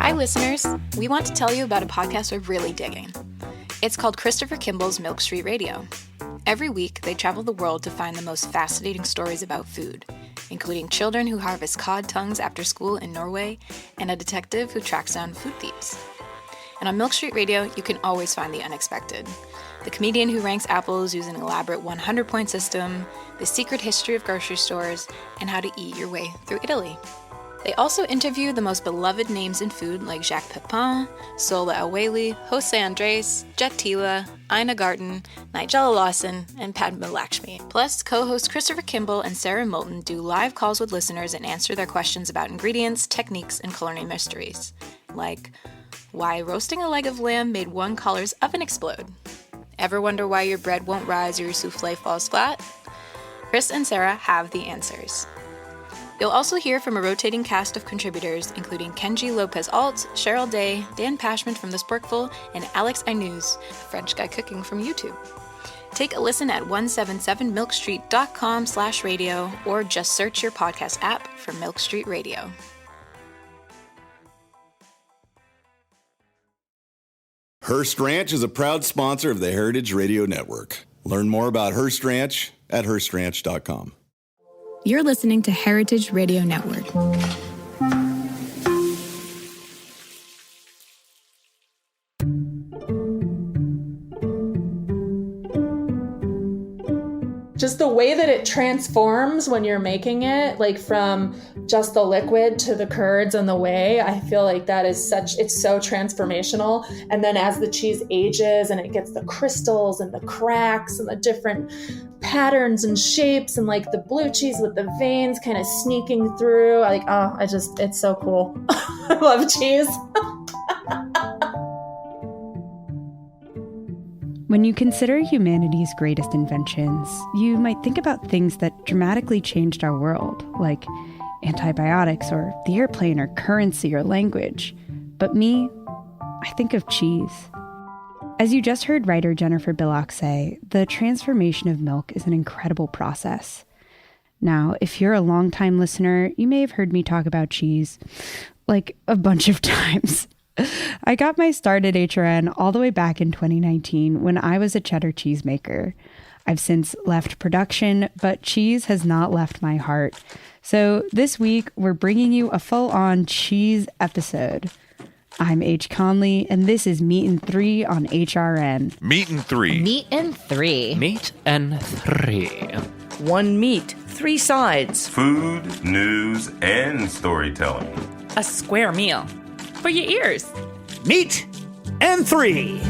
Hi, listeners. We want to tell you about a podcast we're really digging. It's called Christopher Kimball's Milk Street Radio. Every week, they travel the world to find the most fascinating stories about food, including children who harvest cod tongues after school in Norway and a detective who tracks down food thieves. And on Milk Street Radio, you can always find the unexpected. The comedian who ranks apples using an elaborate 100-point system, the secret history of grocery stores, and how to eat your way through Italy. They also interview the most beloved names in food like Jacques Pepin, Sola El-Waylly, Jose Andres, Jet Tila, Ina Garten, Nigella Lawson, and Padma Lakshmi. Plus, co-hosts Christopher Kimball and Sarah Moulton do live calls with listeners and answer their questions about ingredients, techniques, and culinary mysteries. Like, why roasting a leg of lamb made one caller's oven explode? Ever wonder why your bread won't rise or your souffle falls flat? Chris and Sarah have the answers. You'll also hear from a rotating cast of contributors, including Kenji Lopez-Alt, Cheryl Day, Dan Pashman from The Sporkful, and Alex Ainuz, a French guy cooking from YouTube. Take a listen at 177milkstreet.com/radio or just search your podcast app for Milk Street Radio. Hearst Ranch is a proud sponsor of the Heritage Radio Network. Learn more about Hearst Ranch at HearstRanch.com. You're listening to Heritage Radio Network. Just the way that it transforms when you're making it, like from just the liquid to the curds and the whey, I feel like that is it's so transformational. And then as the cheese ages and it gets the crystals and the cracks and the different patterns and shapes and like the blue cheese with the veins kind of sneaking through, it's so cool. I love cheese. When you consider humanity's greatest inventions, you might think about things that dramatically changed our world, like antibiotics or the airplane or currency or language. But me, I think of cheese. As you just heard writer Jennifer Billock say, the transformation of milk is an incredible process. Now, if you're a longtime listener, you may have heard me talk about cheese like a bunch of times. I got my start at HRN all the way back in 2019 when I was a cheddar cheesemaker. I've since left production, but cheese has not left my heart. So this week, we're bringing you a full-on cheese episode. I'm H Conley, and this is Meat and 3 on HRN. Meat and 3. Meat and 3. Meat and 3. One meat, 3 sides. Food, news, and storytelling. A square meal. For your ears. Meat and 3.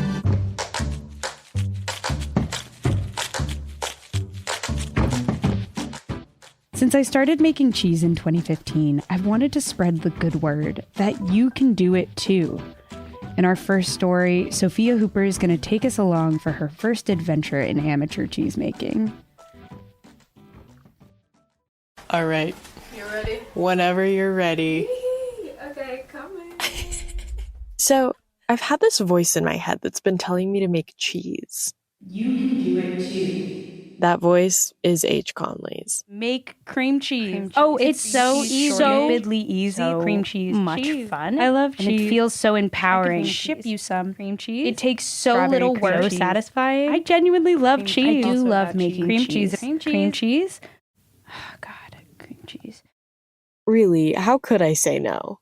Since I started making cheese in 2015, I've wanted to spread the good word that you can do it too. In our first story, Sophia Hooper is going to take us along for her first adventure in amateur cheese making. All right. You ready? Whenever you're ready. Okay, coming. So, I've had this voice in my head that's been telling me to make cheese. You can do it too. That voice is H Conley's. Make cream cheese. Oh, it's so easy. Stupidly easy. So cream cheese. much fun. I love cheese. And it feels so empowering. I can ship you some cream cheese. It takes so Strawberry little work. So satisfying. I genuinely love cheese. I do Also love making cream cheese. Cream cheese. Oh, God, cream cheese. Really, how could I say no?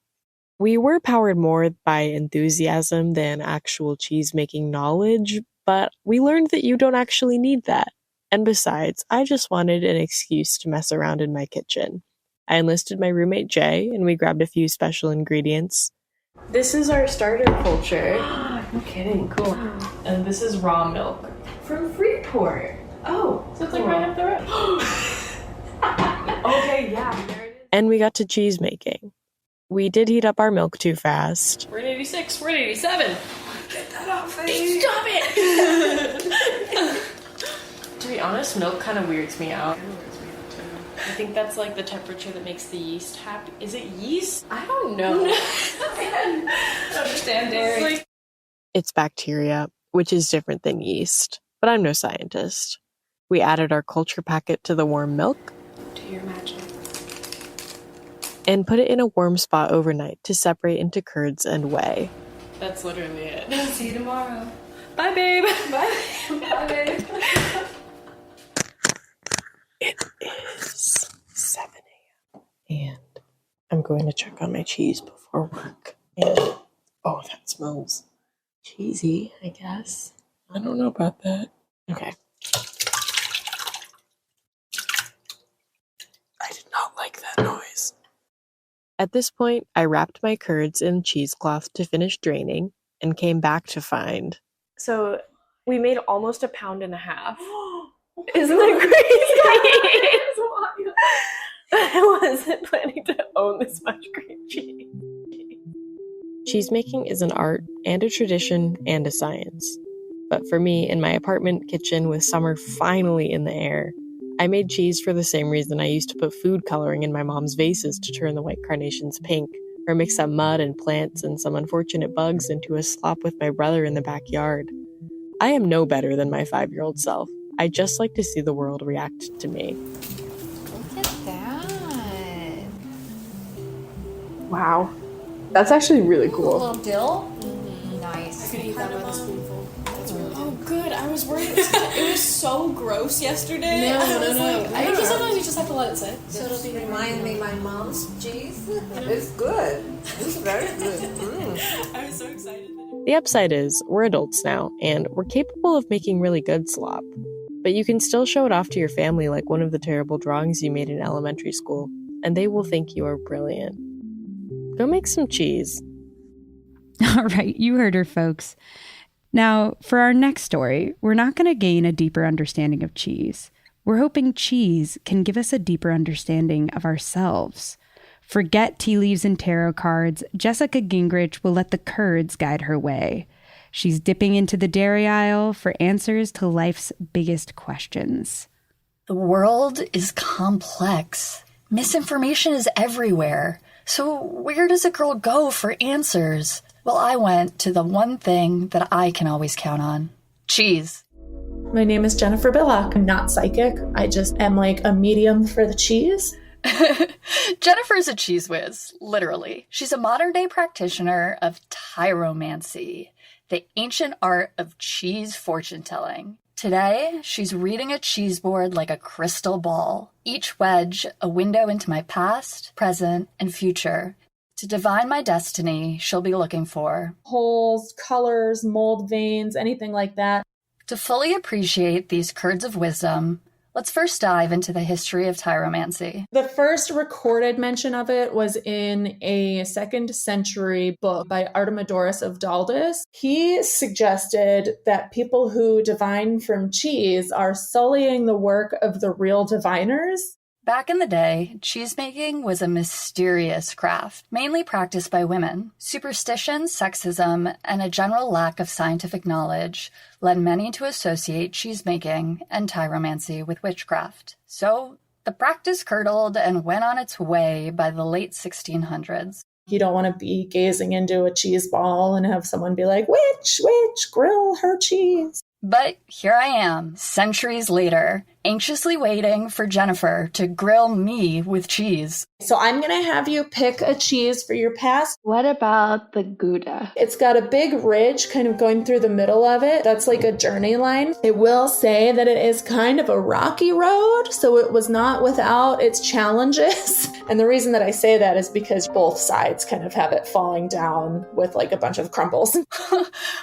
We were powered more by enthusiasm than actual cheese-making knowledge, but we learned that you don't actually need that. And besides, I just wanted an excuse to mess around in my kitchen. I enlisted my roommate Jay, and we grabbed a few special ingredients. This is our starter culture. No kidding, cool. And this is raw milk. From Freeport. Oh, so it's like right up the road. Okay, yeah. There it is. And we got to cheese making. We did heat up our milk too fast. We're at 86, we're at 87. Get that off me. Stop it! To be honest, milk kind of weirds me out. I think that's like the temperature that makes the yeast happy. Is it yeast? I don't know. I don't understand dairy. It's bacteria, which is different than yeast. But I'm no scientist. We added our culture packet to the warm milk. Do your magic. and put it in a warm spot overnight to separate into curds and whey. That's literally it. See you tomorrow. Bye, babe. Bye. Bye, babe. It is 7 a.m. and I'm going to check on my cheese before work. And oh, that smells cheesy, I guess. I don't know about that. Okay. I did not like that noise. At this point, I wrapped my curds in cheesecloth to finish draining and came back to find. So we made almost 1.5 pounds. Isn't that crazy? I wasn't planning to own this much cream cheese. Cheesemaking is an art and a tradition and a science. But for me, in my apartment kitchen with summer finally in the air, I made cheese for the same reason I used to put food coloring in my mom's vases to turn the white carnations pink, or mix up mud and plants and some unfortunate bugs into a slop with my brother in the backyard. I am no better than my 5-year-old self. I just like to see the world react to me. Look at that. Wow. That's actually really A cool. little dill. Nice. I could eat that with a spoonful. That's really good. I was worried. It was so gross yesterday. No. I think sometimes you just have to let it sit. So it'll be remind me of my mom's cheese. It's good. It's very good. I was so excited. The upside is, we're adults now, and we're capable of making really good slop. But you can still show it off to your family like one of the terrible drawings you made in elementary school, and they will think you are brilliant. Go make some cheese. All right, you heard her, folks. Now, for our next story, we're not going to gain a deeper understanding of cheese. We're hoping cheese can give us a deeper understanding of ourselves. Forget tea leaves and tarot cards. Jessica Gingrich will let the curds guide her way. She's dipping into the dairy aisle for answers to life's biggest questions. The world is complex. Misinformation is everywhere. So where does a girl go for answers? Well, I went to the one thing that I can always count on. Cheese. My name is Jennifer Billock. I'm not psychic. I just am like a medium for the cheese. Jennifer's a cheese whiz, literally. She's a modern-day practitioner of tyromancy, the ancient art of cheese fortune-telling. Today, she's reading a cheese board like a crystal ball, each wedge a window into my past, present, and future. To divine my destiny, she'll be looking for holes, colors, mold veins, anything like that. To fully appreciate these curds of wisdom, let's first dive into the history of tyromancy. The first recorded mention of it was in a 2nd century book by Artemidorus of Daldis. He suggested that people who divine from cheese are sullying the work of the real diviners. Back in the day, cheesemaking was a mysterious craft, mainly practiced by women. Superstition, sexism, and a general lack of scientific knowledge led many to associate cheesemaking and tyromancy with witchcraft. So, the practice curdled and went on its way by the late 1600s. You don't want to be gazing into a cheese ball and have someone be like, witch, grill her cheese. But here I am, centuries later, anxiously waiting for Jennifer to grill me with cheese. So I'm going to have you pick a cheese for your pass. What about the Gouda? It's got a big ridge kind of going through the middle of it. That's like a journey line. It will say that it is kind of a rocky road, so it was not without its challenges. And the reason that I say that is because both sides kind of have it falling down with like a bunch of crumbles.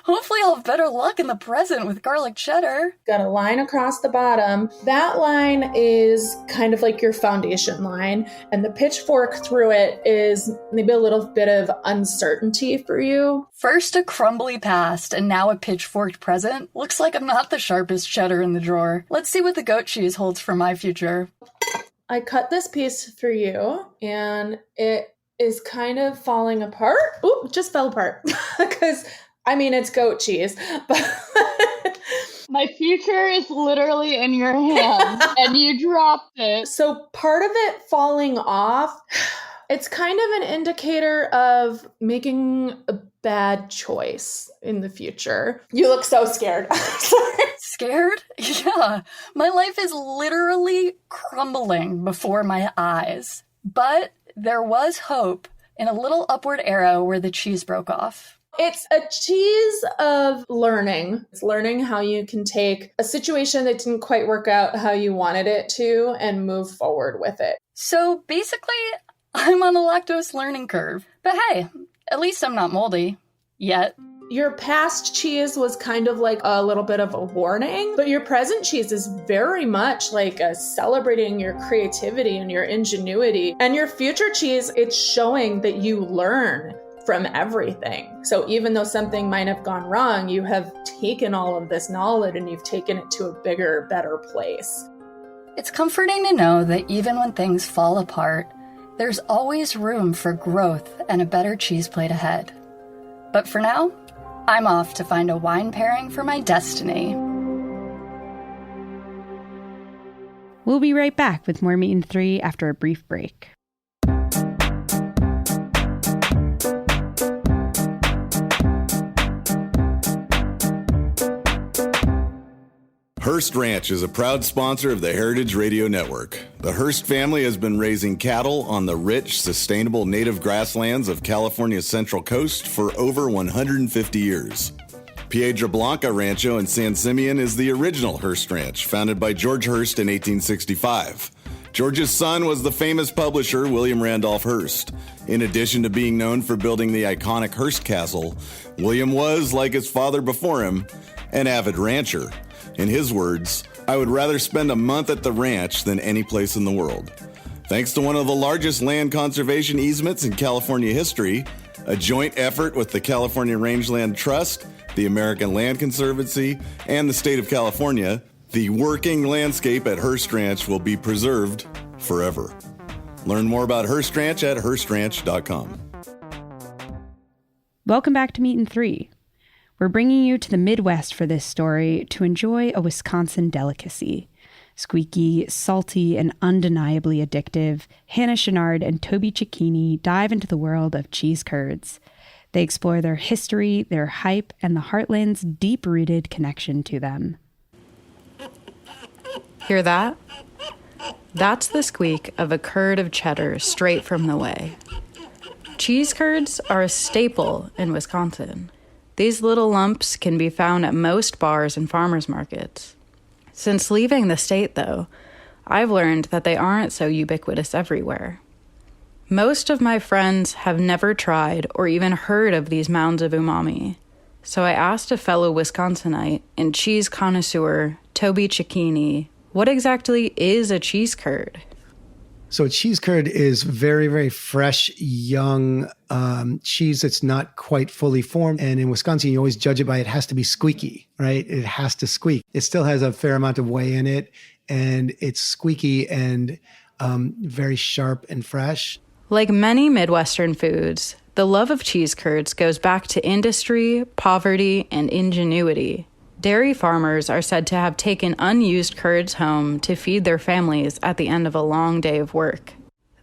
Hopefully I'll have better luck in the present with garlic cheddar. Got a line across the bottom. That line is kind of like your foundation line, and the pitchfork through it is maybe a little bit of uncertainty for you. First a crumbly past, and now a pitchforked present. Looks like I'm not the sharpest cheddar in the drawer. Let's see what the goat cheese holds for my future. I cut this piece for you, and it is kind of falling apart. Oop, just fell apart. Because, I mean, it's goat cheese. But my future is literally in your hands, and you dropped it. So part of it falling off, it's kind of an indicator of making a bad choice in the future. You look so scared. Sorry. Scared? Yeah. My life is literally crumbling before my eyes. But there was hope in a little upward arrow where the cheese broke off. It's a cheese of learning. It's learning how you can take a situation that didn't quite work out how you wanted it to and move forward with it. So basically, I'm on a lactose learning curve. But hey, at least I'm not moldy. Yet. Your past cheese was kind of like a little bit of a warning, but your present cheese is very much like celebrating your creativity and your ingenuity. And your future cheese, it's showing that you learn from everything. So even though something might have gone wrong, you have taken all of this knowledge and you've taken it to a bigger, better place. It's comforting to know that even when things fall apart, there's always room for growth and a better cheese plate ahead. But for now, I'm off to find a wine pairing for my destiny. We'll be right back with more Meat and Three after a brief break. Hearst Ranch is a proud sponsor of the Heritage Radio Network. The Hearst family has been raising cattle on the rich, sustainable native grasslands of California's Central Coast for over 150 years. Piedra Blanca Rancho in San Simeon is the original Hearst Ranch, founded by George Hearst in 1865. George's son was the famous publisher William Randolph Hearst. In addition to being known for building the iconic Hearst Castle, William was, like his father before him, an avid rancher. In his words, "I would rather spend a month at the ranch than any place in the world." Thanks to one of the largest land conservation easements in California history, a joint effort with the California Rangeland Trust, the American Land Conservancy, and the state of California, the working landscape at Hearst Ranch will be preserved forever. Learn more about Hearst Ranch at HearstRanch.com. Welcome back to Meat and Three. We're bringing you to the Midwest for this story to enjoy a Wisconsin delicacy. Squeaky, salty, and undeniably addictive, Hannah Chouinard and Toby Cecchini dive into the world of cheese curds. They explore their history, their hype, and the heartland's deep-rooted connection to them. Hear that? That's the squeak of a curd of cheddar straight from the whey. Cheese curds are a staple in Wisconsin. These little lumps can be found at most bars and farmers markets. Since leaving the state, though, I've learned that they aren't so ubiquitous everywhere. Most of my friends have never tried or even heard of these mounds of umami, so I asked a fellow Wisconsinite and cheese connoisseur, Toby Cecchini, what exactly is a cheese curd? So a cheese curd is very, very fresh, young cheese that's not quite fully formed. And in Wisconsin, you always judge it by it has to be squeaky, right? It has to squeak. It still has a fair amount of whey in it, and it's squeaky and very sharp and fresh. Like many Midwestern foods, the love of cheese curds goes back to industry, poverty, and ingenuity. Dairy farmers are said to have taken unused curds home to feed their families at the end of a long day of work.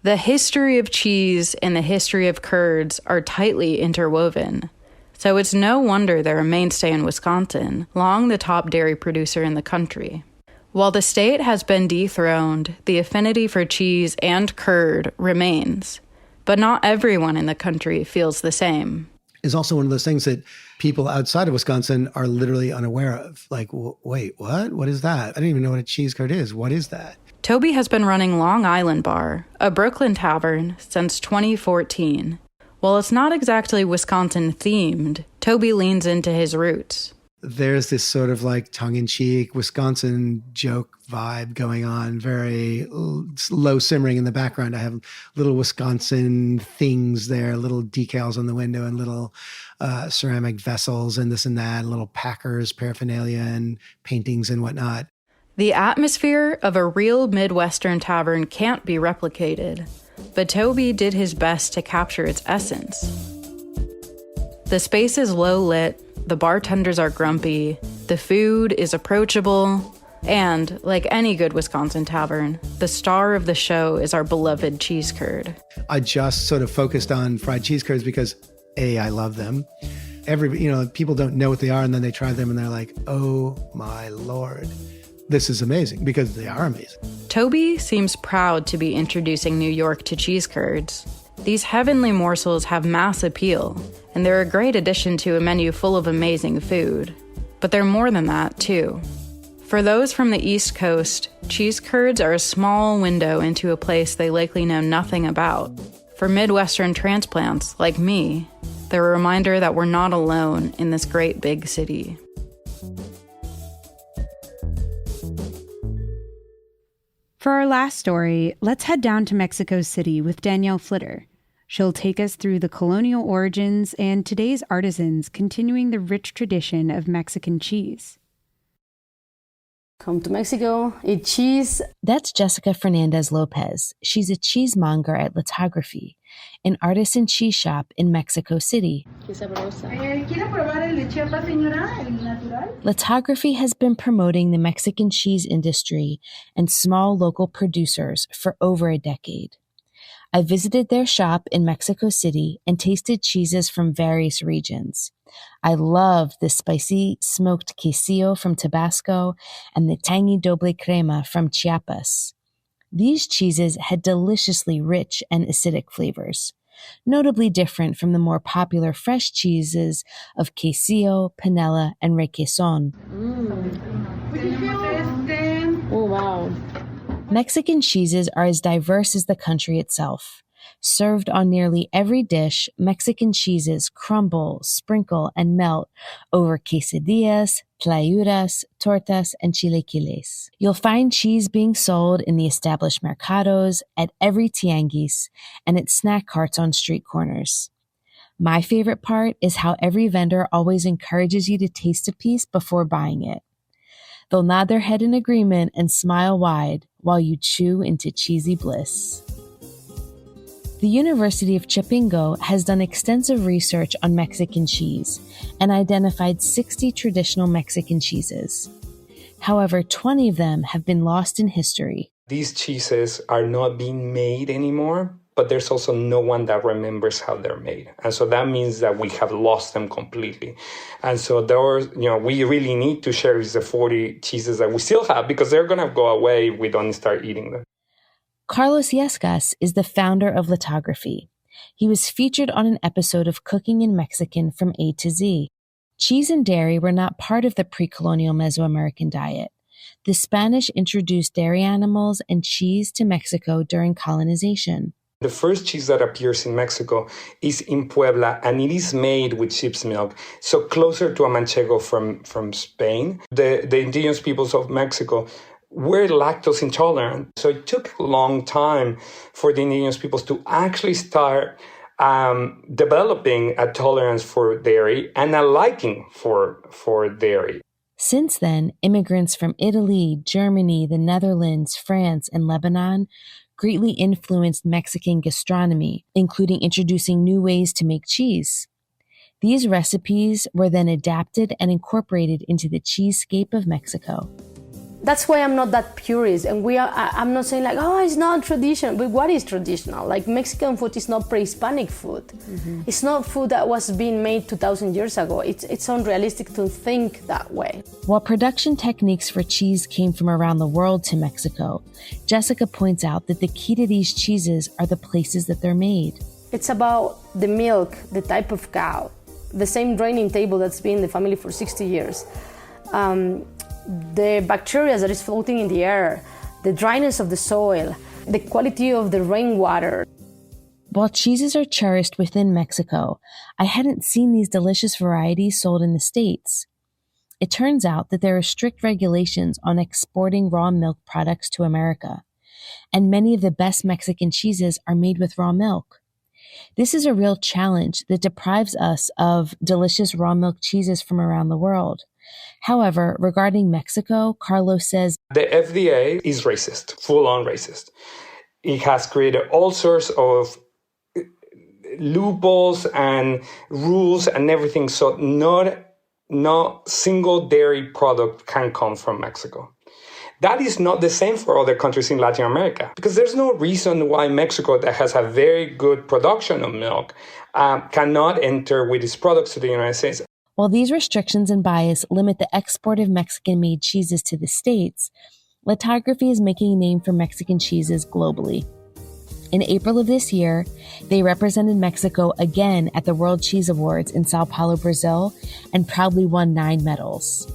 The history of cheese and the history of curds are tightly interwoven, so it's no wonder they're a mainstay in Wisconsin, long the top dairy producer in the country. While the state has been dethroned, the affinity for cheese and curd remains, but not everyone in the country feels the same. Is also one of those things that people outside of Wisconsin are literally unaware of. Like, wait, what? What is that? I didn't even know what a cheese curd is. What is that? Toby has been running Long Island Bar, a Brooklyn tavern, since 2014. While it's not exactly Wisconsin-themed, Toby leans into his roots. There's this sort of like tongue-in-cheek Wisconsin joke vibe going on, very low simmering in the background. I have little Wisconsin things there, little decals on the window and little ceramic vessels and this and that, and little Packers paraphernalia and paintings and whatnot. The atmosphere of a real Midwestern tavern can't be replicated, but Toby did his best to capture its essence. The space is low lit, the bartenders are grumpy, the food is approachable, and, like any good Wisconsin tavern, the star of the show is our beloved cheese curd. I just sort of focused on fried cheese curds because, A, I love them. People don't know what they are, and then they try them and they're like, oh my Lord, this is amazing, because they are amazing. Toby seems proud to be introducing New York to cheese curds. These heavenly morsels have mass appeal, and they're a great addition to a menu full of amazing food. But they're more than that, too. For those from the East Coast, cheese curds are a small window into a place they likely know nothing about. For Midwestern transplants, like me, they're a reminder that we're not alone in this great big city. For our last story, let's head down to Mexico City with Danielle Flitter. She'll take us through the colonial origins and today's artisans continuing the rich tradition of Mexican cheese. Come to Mexico, eat cheese. That's Jessica Fernandez Lopez. She's a cheesemonger at Lithography, an artisan cheese shop in Mexico City. Lithography has been promoting the Mexican cheese industry and small local producers for over a decade. I visited their shop in Mexico City and tasted cheeses from various regions. I love the spicy smoked quesillo from Tabasco and the tangy doble crema from Chiapas. These cheeses had deliciously rich and acidic flavors, notably different from the more popular fresh cheeses of quesillo, panela, and requesón. Oh, wow. Mexican cheeses are as diverse as the country itself. Served on nearly every dish, Mexican cheeses crumble, sprinkle, and melt over quesadillas, tlayudas, tortas, and chilaquiles. You'll find cheese being sold in the established mercados, at every tianguis, and at snack carts on street corners. My favorite part is how every vendor always encourages you to taste a piece before buying it. They'll nod their head in agreement and smile wide while you chew into cheesy bliss. The University of Chapingo has done extensive research on Mexican cheese and identified 60 traditional Mexican cheeses. However, 20 of them have been lost in history. These cheeses are not being made anymore, but there's also no one that remembers how they're made. And so that means that we have lost them completely. And so we really need to cherish the 40 cheeses that we still have, because they're going to go away if we don't start eating them. Carlos Yescas is the founder of Lithography. He was featured on an episode of Cooking in Mexican from A to Z. Cheese and dairy were not part of the pre-colonial Mesoamerican diet. The Spanish introduced dairy animals and cheese to Mexico during colonization. The first cheese that appears in Mexico is in Puebla, and it is made with sheep's milk, so closer to a manchego from Spain. The indigenous peoples of Mexico were lactose intolerant, so it took a long time for the indigenous peoples to actually start developing a tolerance for dairy and a liking for dairy. Since then, immigrants from Italy, Germany, the Netherlands, France, and Lebanon greatly influenced Mexican gastronomy, including introducing new ways to make cheese. These recipes were then adapted and incorporated into the cheesescape of Mexico. That's why I'm not that purist, and I'm not saying like, oh, it's not traditional, but what is traditional? Like, Mexican food is not pre-Hispanic food. Mm-hmm. It's not food that was being made 2,000 years ago. It's unrealistic to think that way. While production techniques for cheese came from around the world to Mexico, Jessica points out that the key to these cheeses are the places that they're made. It's about the milk, the type of cow, the same draining table that's been in the family for 60 years. The bacteria that is floating in the air, the dryness of the soil, the quality of the rainwater. While cheeses are cherished within Mexico, I hadn't seen these delicious varieties sold in the States. It turns out that there are strict regulations on exporting raw milk products to America, and many of the best Mexican cheeses are made with raw milk. This is a real challenge that deprives us of delicious raw milk cheeses from around the world. However, regarding Mexico, Carlos says, the FDA is racist, full-on racist. It has created all sorts of loopholes and rules and everything, so no single dairy product can come from Mexico. That is not the same for other countries in Latin America, because there's no reason why Mexico, that has a very good production of milk, cannot enter with its products to the United States. While these restrictions and bias limit the export of Mexican-made cheeses to the States, lithography is making a name for Mexican cheeses globally. In April of this year, they represented Mexico again at the World Cheese Awards in Sao Paulo, Brazil, and proudly won 9 medals.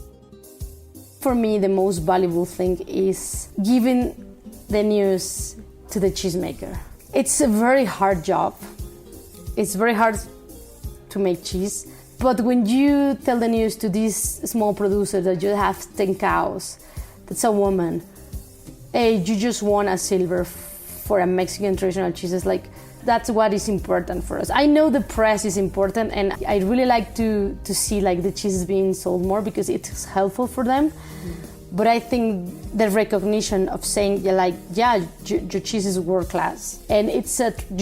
For me, the most valuable thing is giving the news to the cheesemaker. It's a very hard job. It's very hard to make cheese. But when you tell the news to this small producer that you have 10 cows, that's a woman, hey, you just won a silver for a Mexican traditional cheese. It's like, that's what is important for us. I know the press is important, and I really like to see like the cheese being sold more because it's helpful for them. But I think the recognition of saying, your cheese is world class, and you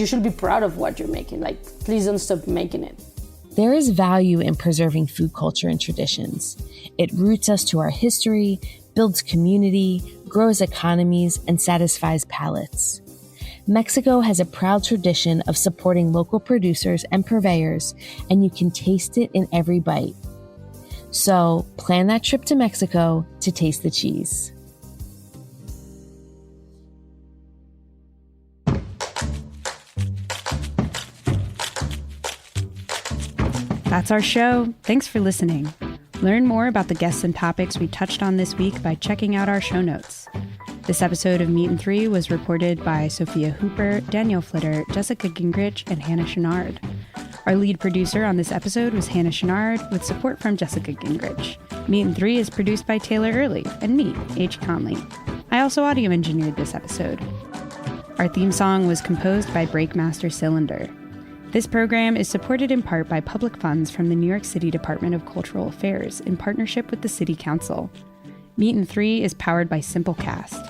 should be proud of what you're making. Like, please don't stop making it. There is value in preserving food culture and traditions. It roots us to our history, builds community, grows economies, and satisfies palates. Mexico has a proud tradition of supporting local producers and purveyors, and you can taste it in every bite. So, plan that trip to Mexico to taste the cheese. That's our show. Thanks for listening. Learn more about the guests and topics we touched on this week by checking out our show notes. This episode of Meat and Three was reported by Sophia Hooper, Danielle Flitter, Jessica Gingrich, and Hannah Chouinard. Our lead producer on this episode was Hannah Chouinard, with support from Jessica Gingrich. Meat and Three is produced by Taylor Early and me, H Conley. I also audio engineered this episode. Our theme song was composed by Breakmaster Cylinder. This program is supported in part by public funds from the New York City Department of Cultural Affairs in partnership with the City Council. Meat and Three is powered by Simplecast.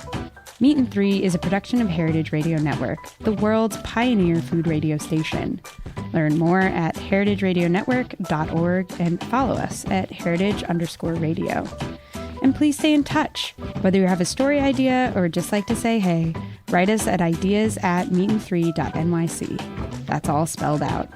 Meat and Three is a production of Heritage Radio Network, the world's pioneer food radio station. Learn more at heritageradionetwork.org and follow us at heritage_radio. And please stay in touch. Whether you have a story idea or just like to say hey, write us at ideas@meatand3.nyc. That's all spelled out.